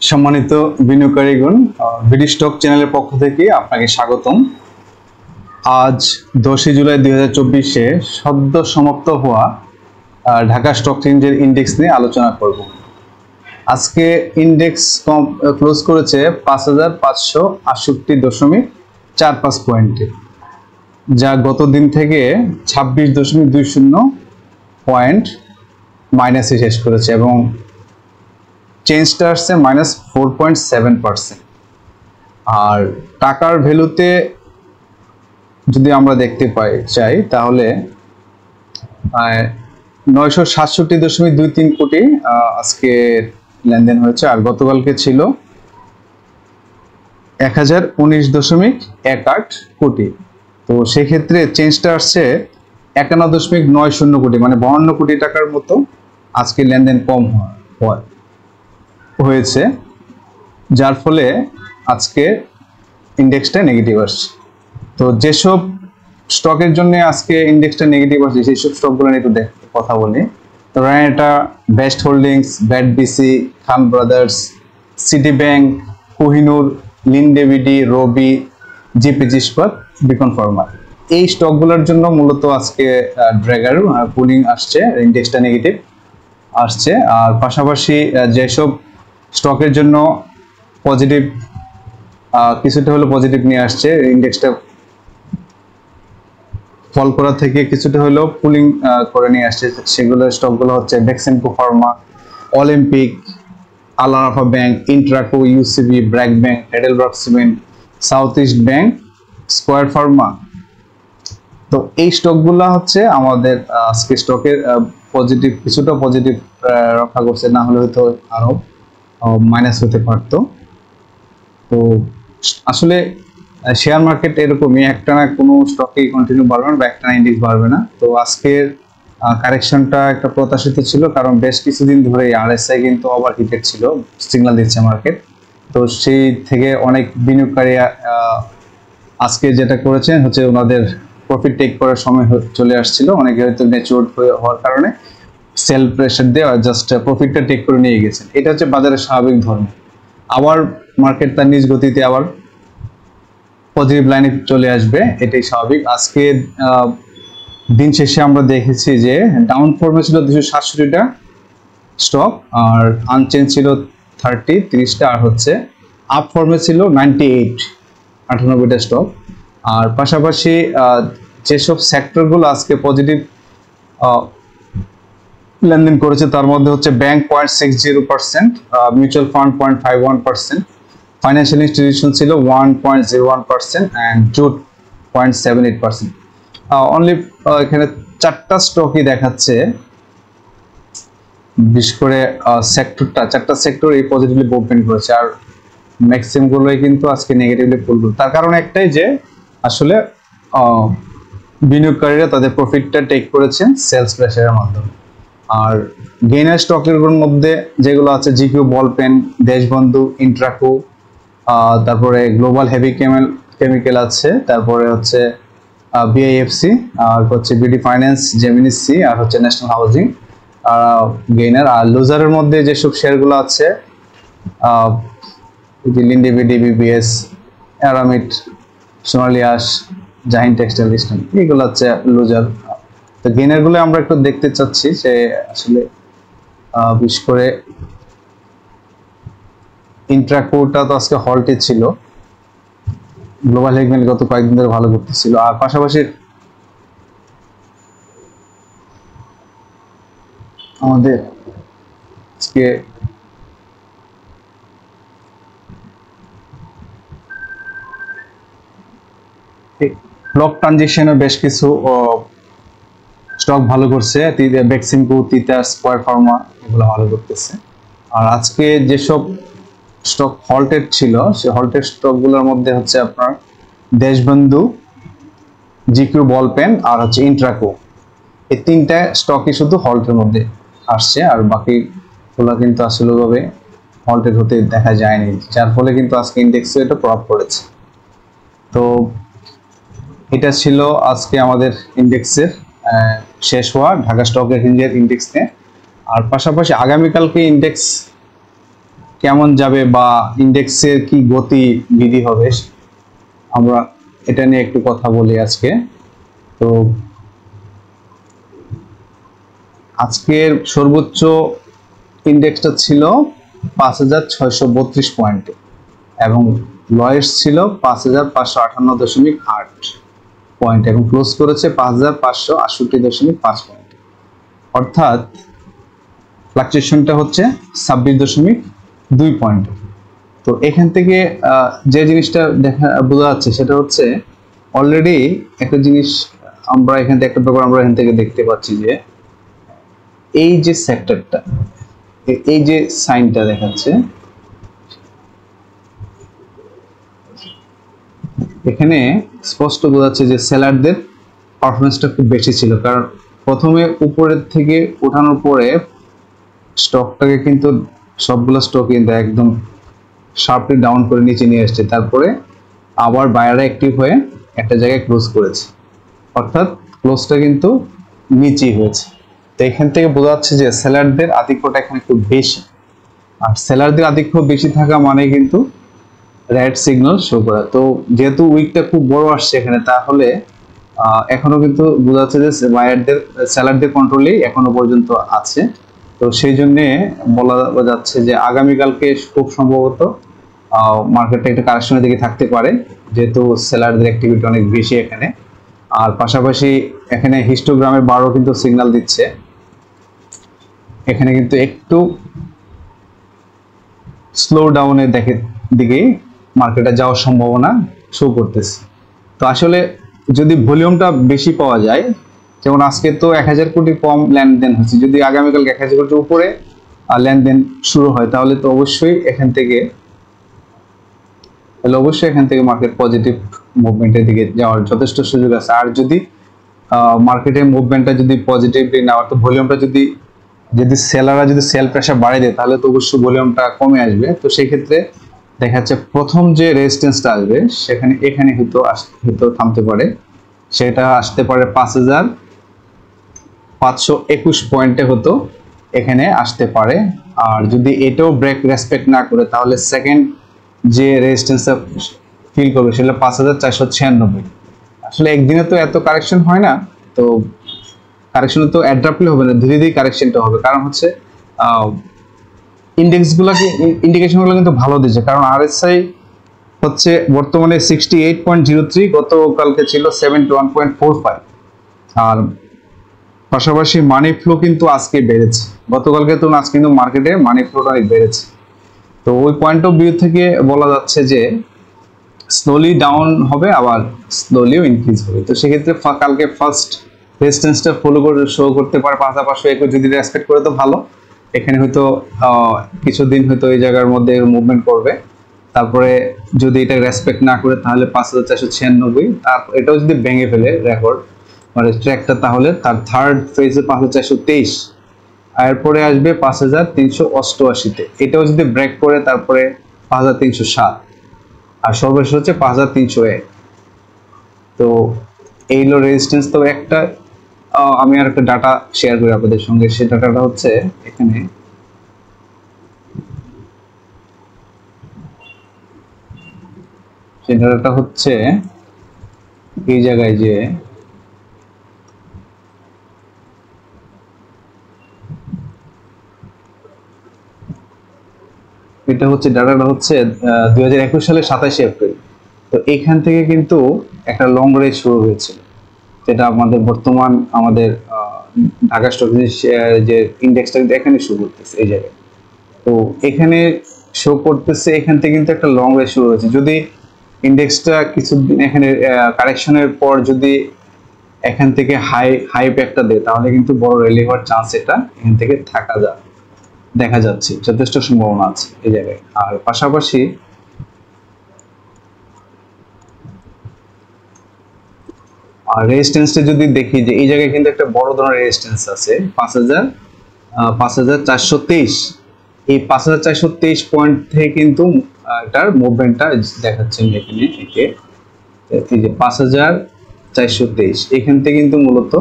সম্মানিত বিনিয়োগকারীগণ, BD stock চ্যানেলের পক্ষ থেকে আপনাকে স্বাগতম। আজ 10 জুলাই 2024-এ সদ্য সমাপ্ত হওয়া ঢাকা স্টক এক্সচেঞ্জের ইন্ডেক্স নিয়ে আলোচনা করব। আজকে ইন্ডেক্স ক্লোজ করেছে 5568.45 পয়েন্টে, যা গত দিন থেকে 26.20 পয়েন্ট মাইনাসে শেষ করেছে এবং চেঞ্জটা আসছে -4.7%। আর টাকার ভ্যালুতে যদি আমরা দেখতে চাই তাহলে 967.23 কোটি আজকে লেনদেন হয়েছে, আর গতকালকে ছিল 1019.18 কোটি। তো সেক্ষেত্রে চেঞ্জটা আসছে 51.90 কোটি, মানে 52 কোটি টাকার মতো আজকে লেনদেন কম হয়েছে, যার ফলে আজকে ইন্ডেক্সটা নেগেটিভ আসছে। তো যেসব স্টকের জন্য আজকে ইন্ডেক্সটা নেগেটিভ আসছে সেই সব স্টকগুলো নিয়ে একটু কথা বলি। তো এটা বেস্ট হোল্ডিংস, ব্যাট বিসি, খান ব্রাদার্স, সিটি ব্যাংক, কোহিনুর, লিন্ডেভিডি, রবি, জিপিজি ইস্পাত, বিকন ফার্মা, এই স্টকগুলোর জন্য মূলত আজকে ড্র্যাগার পুলিং আসছে, ইন্ডেক্সটা নেগেটিভ আসছে। আর পাশাপাশি যেসব স্টকের জন্য পজিটিভ কিছুটা হলো পজিটিভ নিয়ে আসছে, ইন্ডেক্সটা ফল করা থেকে কিছুটা হলো পুলিং করে নিয়ে আসছে, সেগুলো স্টকগুলো হচ্ছে Beximco pharma, Olympic, Al Arafah bank, Intraco, UCB, BRAC bank, Heidelberg cement, South East bank, Square pharma. তো এই স্টকগুলো হচ্ছে আমাদের আজকে স্টকের পজিটিভ, কিছুটা পজিটিভ রক্ষা করছে, না হলে হয়তো আরো মাইনাস হতে পারতো। তো আসলে শেয়ার মার্কেট এরকমই, একটানা কোনো স্টকেই কন্টিনিউ বাড়বে না বা একটানা ইন্ডেক্স বাড়বে না। তো আজকের কারেকশনটা একটা প্রত্যাশিত ছিল, কারণ বেশ কিছুদিন ধরে আরএসআই কিন্তু ওভার হিটেড ছিল, সিগন্যাল দিচ্ছে মার্কেট। তো সেই থেকে অনেক বিনিয়োগকারী আজকে যেটা করেছেন হচ্ছে ওনাদের প্রফিট টেক করার সময় চলে আসছিল, অনেকে হয়তো ম্যাচিউরড হওয়ার কারণে সেল প্রেসার দিয়ে জাস্ট প্রফিটটা টেক করে নিয়ে গেছেন। এটা হচ্ছে বাজারের স্বাভাবিক ধর্ম। আবার মার্কেট তার নিজ গতিতে আবার পজিটিভ লাইনে চলে আসবে, এটাই স্বাভাবিক। আজকে দিন শেষে আমরা দেখেছি যে ডাউন ফর্মে ছিল 267টা স্টক, আর আনচেঞ্জ ছিল 30টা, আর হচ্ছে আপ ফর্মে ছিল 98টা স্টক। আর পাশাপাশি যেসব সেক্টরগুলো আজকে পজিটিভ লেনদেন করেছে তার মধ্যে হচ্ছে bank 0.60%, mutual fund 0.51%, financial institution ছিল 1.01% অ্যান্ড জুট 0.78%। অনলি এখানে 4টা স্টকই দেখাচ্ছে, বিশেষ করে চারটা সেক্টর এই পজিটিভলি মুভমেন্ট করেছে, আর ম্যাক্সিমাম গুলোই কিন্তু আজকে নেগেটিভলি ফুলফিল। তার কারণ একটাই যে আসলে বিনিয়োগকারীরা তাদের প্রফিটটা টেক করেছেন সেলস প্রেসারের মাধ্যমে। আর গেইনার স্টকের মধ্যে যেগুলো আছে GQ ball pen, Deshbandhu, Intraco, তারপরে গ্লোবাল হেভি কেমিক্যাল আছে, তারপরে হচ্ছে বিআইএফসি, আর হচ্ছে বিডি ফাইন্যান্স, জেমিনি সি, আর হচ্ছে ন্যাশনাল হাউজিং গেইনার। আর লুজারের মধ্যে যেসব শেয়ারগুলো আছে লিন্ডেভিডি, বিবিএস, অ্যারামিড, সোনালী আঁশ, জাহিন টেক্সটাইল ইস্টার্ন, এগুলো হচ্ছে লুজার। তো গেইনার গুলো আমরা একটু দেখতে চাচ্ছি যে আসলে বিশেষ করে ইন্ট্রাকোটা তো আজকে হল্টে ছিল, গ্লোবাল হেগমেন্ট গত কয়েকদিন ধরে ভালো করতেছিল। আর পাশাপাশি আমাদের আজকে ব্লক ট্রানজেকশনে বেশ কিছু স্টক ভালো করছে, বেক্সিমকো, তিতাস, স্কয়ার ফার্মা, এগুলো ভালো করতেছে। আর আজকে যেসব স্টক হল্টেড ছিল সেই হল্টেড স্টকগুলোর মধ্যে হচ্ছে আপনার দেশবন্ধু, জিকিউ বল পেন, আর হচ্ছে ইন্ট্রাকো, এই 3টা স্টকই শুধু হল্টের মধ্যে আসছে, আর বাকিগুলো কিন্তু আসলে ভাবে হল্টেড হতে দেখা যায়নি, যার ফলে কিন্তু আজকে ইন্ডেক্সে এটা প্রভাব পড়েছে। তো এটা ছিল আজকে আমাদের ইন্ডেক্সের শেষ হওয়া ঢাকা স্টক এক্সচেঞ্জের ইন্ডেক্স নিয়ে। আর পাশাপাশি আগামীকালকে ইন্ডেক্স কেমন যাবে বা ইন্ডেক্সের কি গতি বিধি হবে, আমরা এটা নিয়ে একটু কথা বলি আজকে। তো আজকের সর্বোচ্চ ইন্ডেক্সটা ছিল 5632 পয়েন্টে এবং লোয়েস্ট ছিল 5558.8 পয়েন্ট এবং ক্লোজ করেছে 5568.5 পয়েন্ট। অর্থাৎ ফ্লাকচুয়েশনটা হচ্ছে 26.2 পয়েন্ট। তো এখান থেকে যে জিনিসটা বোঝা যাচ্ছে সেটা হচ্ছে অলরেডি একটা জিনিস আমরা এখান থেকে একটা ব্যাপার আমরা এখান থেকে দেখতে পাচ্ছি যে এই যে সেক্টরটা, এই যে সাইনটা দেখাচ্ছে, এখানে স্পষ্ট বোঝা যাচ্ছে যে সেলারদের পারফরমেন্সটা খুব বেশি ছিল। কারণ প্রথমে উপরের থেকে ওঠানোর পরে স্টকটাকে কিন্তু সবগুলো স্টক কিন্তু একদম শার্পলি ডাউন করে নিচে নিয়ে আসছে, তারপরে আবার বায়াররা অ্যাক্টিভ হয়ে একটা জায়গায় ক্লোজ করেছে, অর্থাৎ ক্লোজটা কিন্তু নিচেই হয়েছে। তো এখান থেকে বোঝা যাচ্ছে যে সেলারদের আধিক্যটা এখানে খুব বেশি, আর সেলারদের আধিক্য বেশি থাকা মানে কিন্তু রেড সিগন্যাল শো করা। তো যেহেতু উইকটা খুব বড় আসছে এখানে, তাহলে এখনো কিন্তু বোঝা যাচ্ছে যে বায়ারদের সেলারদের কন্ট্রোলেই এখনো পর্যন্ত আছে। তো সেই জন্যে বলা যাচ্ছে যে আগামীকালকে খুব সম্ভবত মার্কেটটা একটা কারেকশনের দিকে থাকতে পারে, যেহেতু সেলারদের অ্যাক্টিভিটি অনেক বেশি এখানে। আর পাশাপাশি এখানে হিস্টোগ্রামের বারও কিন্তু সিগন্যাল দিচ্ছে, এখানে কিন্তু একটু স্লো ডাউনের দিকে মার্কেটে যাওয়ার সম্ভাবনা শো করতেছে। তো আসলে যদি ভলিউমটা বেশি পাওয়া যায়, যেমন আজকে তো 1000 কোটি কম লেনদেন হচ্ছে, যদি আগামীকাল 1000 কোটির উপরে লেনদেন শুরু হয় তাহলে তো অবশ্যই এখান থেকে মার্কেট পজিটিভ মুভমেন্টের দিকে যাওয়ার যথেষ্ট সুযোগ আছে। আর যদি মার্কেটের মুভমেন্টটা যদি পজিটিভলি না, অর্থাৎ ভলিউমটা যদি সেলাররা যদি সেল প্রেসার বাড়িয়ে দেয় তাহলে তো অবশ্যই ভলিউমটা কমে আসবে। তো সেই ক্ষেত্রে দেখা যাচ্ছে প্রথম যে রেজিস্ট্যান্সটা আসবে এখানে হয়তো থামতে পারে, সেটা আসতে পারে 5521 পয়েন্টে হতো এখানে আসতে পারে। আর যদি এটাও ব্রেক রেসপেক্ট না করে তাহলে সেকেন্ড যে রেজিস্ট্যান্সটা ফিল করবে সেটা 5496। আসলে একদিনে তো এত কারেকশন হয় না, তো কারেকশন তো অ্যাড্রাপ্টলি হবে না, ধীরে ধীরে কারেকশনটা হবে। কারণ হচ্ছে ইন্ডিকেশনগুলো কিন্তু ভালো দিচ্ছে, কারণ আরএসআই হচ্ছে বর্তমানে 68.03, গতকালকে ছিল 71.45। আর পাশাপাশি মানি ফ্লো কিন্তু আজকে বেড়েছে, গতকালকে তো আজকে কিন্তু মার্কেটে মানি ফ্লোটা অনেক বেড়েছে। তো ওই পয়েন্ট অফ ভিউ থেকে বলা যাচ্ছে যে স্লোলি ডাউন হবে আবার স্লোলিও ইনক্রিজ হবে। তো সেক্ষেত্রে কালকে ফার্স্ট রেজিস্ট্যান্সটা ফলো করে শো করতে পারে 5521, যদি রেসপেক্ট করে তো ভালো। এখানে হয়তো কিছুদিন হয়তো এই জায়গার মধ্যে মুভমেন্ট করবে, তারপরে যদি এটা রেসপেক্ট না করে তাহলে 5496। তারপর এটাও যদি ভেঙে ফেলে রেকর্ড মানে ট্র্যাকটা, তাহলে তার থার্ড ফেজে 5423, এরপরে আসবে 5388-তে। এটাও যদি ব্রেক করে তারপরে 5307, আর সর্বশেষ হচ্ছে 5301। তো এই হলো রেজিস্ট্যান্স। তো একটা আমি আর একটা ডাটা শেয়ার করি আপনাদের সঙ্গে, সেই ডাটাটা হচ্ছে এখানে সেই ডাটাটা হচ্ছে এই জায়গায় যে এটা হচ্ছে ডাটাটা হচ্ছে 2021 সালের 27 এপ্রিল। তো এখান থেকে কিন্তু একটা লং রেঞ্জ শুরু হয়েছিল, যেটা আমাদের ঢাকা স্টক যে ইন্ডেক্সটা কিন্তু এখানে শো করতেছে এই জায়গায়। তো এখানে শো করতেছে এখান থেকে কিন্তু একটা লং রেঞ্জ শুরু হয়েছে। যদি ইন্ডেক্সটা কিছুদিন এখানে কারেকশনের পর যদি এখান থেকে হাই একটা দেয় তাহলে কিন্তু বড় র্যালি হওয়ার চান্স এটা এখান থেকে দেখা যাচ্ছে, যথেষ্ট সম্ভাবনা আছে এই জায়গায়। আর পাশাপাশি রেজিস্ট্যান্সটা যদি দেখি যে এই জায়গায় কিন্তু একটা বড় ধরনের রেজিস্ট্যান্স আছে 5423। এই 5423 পয়েন্ট থেকে কিন্তু এটার মুভমেন্টটা দেখাচ্ছেন এখানে, এই যে 5423 এখান থেকে কিন্তু মূলত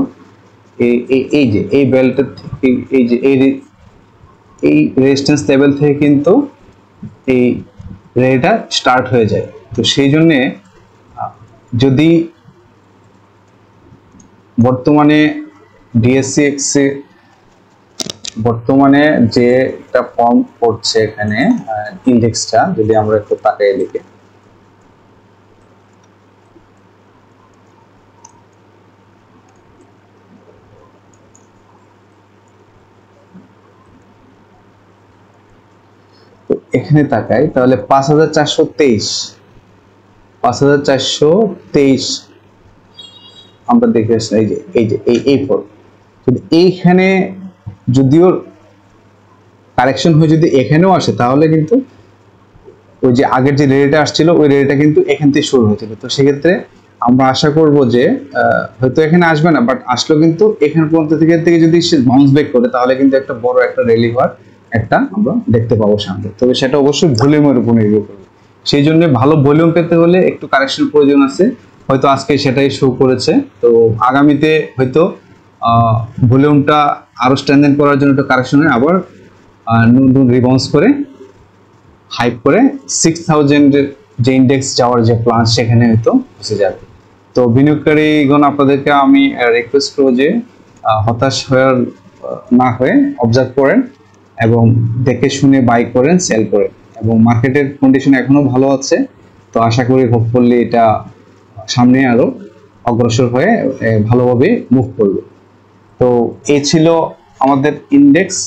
এই যে এই বেল্টের থেকে এই রেজিস্ট্যান্স লেভেল থেকে কিন্তু এই র্যালিটা স্টার্ট হয়ে যায়। তো সেই জন্য যদি বর্তমানে ডিএসসিএক্স বর্তমানে যে একটা ফর্ম করছে এখানে ইন্ডেক্সটা, যদি আমরা একটু তাকাই লিখে, তো এখানে তাকাই তাহলে 5423 আমরা দেখে আসছি। এই ফর্ম যদি এইখানে যদিও কারেকশন হয়ে যদি এখানেও আসে, তাহলে কিন্তু ওই যে আগের যে রেটটা আসছিল ওই রেটটা কিন্তু এখান থেকে শুরু হয়েছিল। তো সেক্ষেত্রে আমরা আশা করব যে হয়তো এখানে আসবে না, বাট আসলো কিন্তু এখান পর্যন্ত থেকে যদি সে বাউন্স ব্যাক করে, তাহলে কিন্তু একটা বড় একটা র্যালি হওয়ার একটা আমরা দেখতে পাবো সামনে। তবে সেটা অবশ্যই ভলিউমের উপর নির্ভর করবে। সেই জন্য ভালো ভলিউম পেতে হলে একটু কারেকশন প্রয়োজন আছে, হয়তো আজকে সেটাই শো করেছে। তো আগামীতে হয়তো ভলিউমটা আরো স্ট্রেনথেন করার জন্য একটু কারেকশনে আবার নতুন রিবাউন্স করে হাইপ করে 6000 এর যে ইন্ডেক্স যাওয়ার যে প্ল্যান সেখানে হয়তো পৌঁছে যাবে। তো বিনিয়োগকারীগণ আপনাদেরকে আমি রিকোয়েস্ট করব যে হতাশ না হয়ে অবজার্ভ করেন এবং দেখে শুনে বাই করেন, সেল করেন, এবং মার্কেটের কন্ডিশন এখনো ভালো আছে। তো আশা করি হোপফুলি এটা সামনে আরো অগ্রসর হয়ে ভালোভাবে মুভ করবে। তো এই ছিল আমাদের ইন্ডেক্স।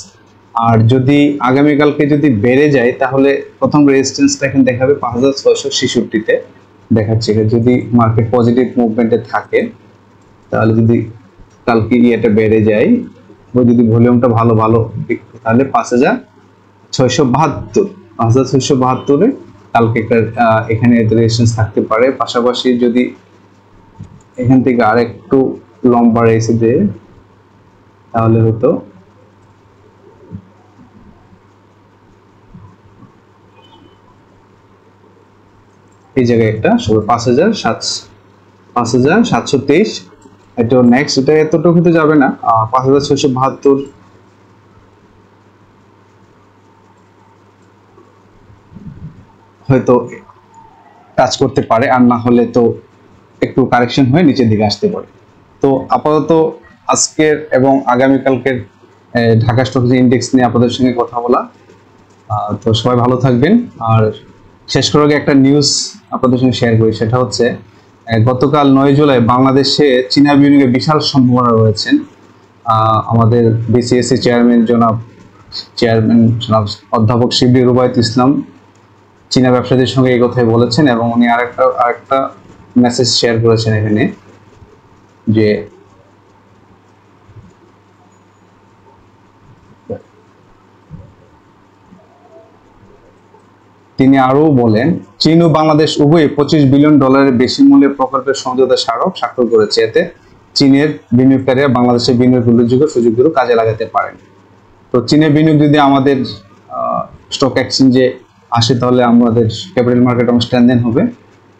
আর যদি আগামীকালকে যদি বেড়ে যায়, তাহলে প্রথম রেজিস্ট্যান্সটা এখানে দেখাবে 5666-তে দেখাচ্ছে। যদি মার্কেট পজিটিভ মুভমেন্টে থাকে, তাহলে যদি কালকে এটা বেড়ে যায়, যদি ভলিউমটা ভালো তাহলে 5672 কালকে একটা এখানে রেজিস্ট্যান্স থাকতে পারে। পাশাপাশি যদি এখান থেকে আরেকটু লম্বা রেসে দেয়, তাহলে হয়তো এই জায়গায় একটা 5723 এটা নেক্সট, এটা এতটুকু তো যাবে না। 5672 হয়তো টাচ করতে পারে, আর না হলে তো একটু কারেকশন হয়ে নিচের দিকে আসতে পারে। তো আপাতত আজকের এবং আগামীকালকের ঢাকা স্টক ইন্ডেক্স নিয়ে আপনাদের সঙ্গে কথা বলা। তো সবাই ভালো থাকবেন। আর শেষ করার আগে একটা নিউজ আপনাদের সঙ্গে শেয়ার করি, সেটা হচ্ছে গতকাল 9 জুলাই বাংলাদেশে চীনা বিনিয়োগে বিশাল সম্ভাবনা রয়েছেন। আমাদের বিসিএসসি চেয়ারম্যান জনাব অধ্যাপক শিবলি রুবায়েত ইসলাম চীনা ব্যবসায়ীদের সঙ্গে এই কথাই বলেছেন, এবং উনি আরেকটা মেসেজ শেয়ার করেছেন এখানে, যে তিনি আরও বলেন, চীন ও বাংলাদেশ উভয়ে $25 বিলিয়ন বেশি মূল্যের প্রকল্পের সমঝোতা স্মারক স্বাক্ষর করেছে। এতে চীনের বিনিয়োগকারীরা বাংলাদেশের বিনিয়োগ উল্লেখযোগ্য সুযোগগুলো কাজে লাগাতে পারেন। তো চীনের বিনিয়োগ যদি আমাদের স্টক এক্সচেঞ্জে আসে, তাহলে আমাদের ক্যাপিটাল মার্কেট স্ট্রেনথেন হবে,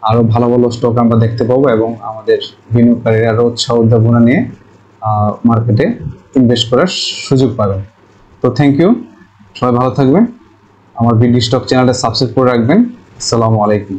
আরো ভালো ভালো স্টক আমরা দেখতে পাবো, এবং আমাদের বিনিয়োগকারীরা আরো উৎসাহ উদ্দীপনা নিয়ে মার্কেটে ইনভেস্ট করার সুযোগ পাবেন। তো থ্যাংক ইউ, সবাই ভালো থাকবেন। আমার বিডি স্টক চ্যানেলটা সাবস্ক্রাইব করে রাখবেন। আসসালামু আলাইকুম।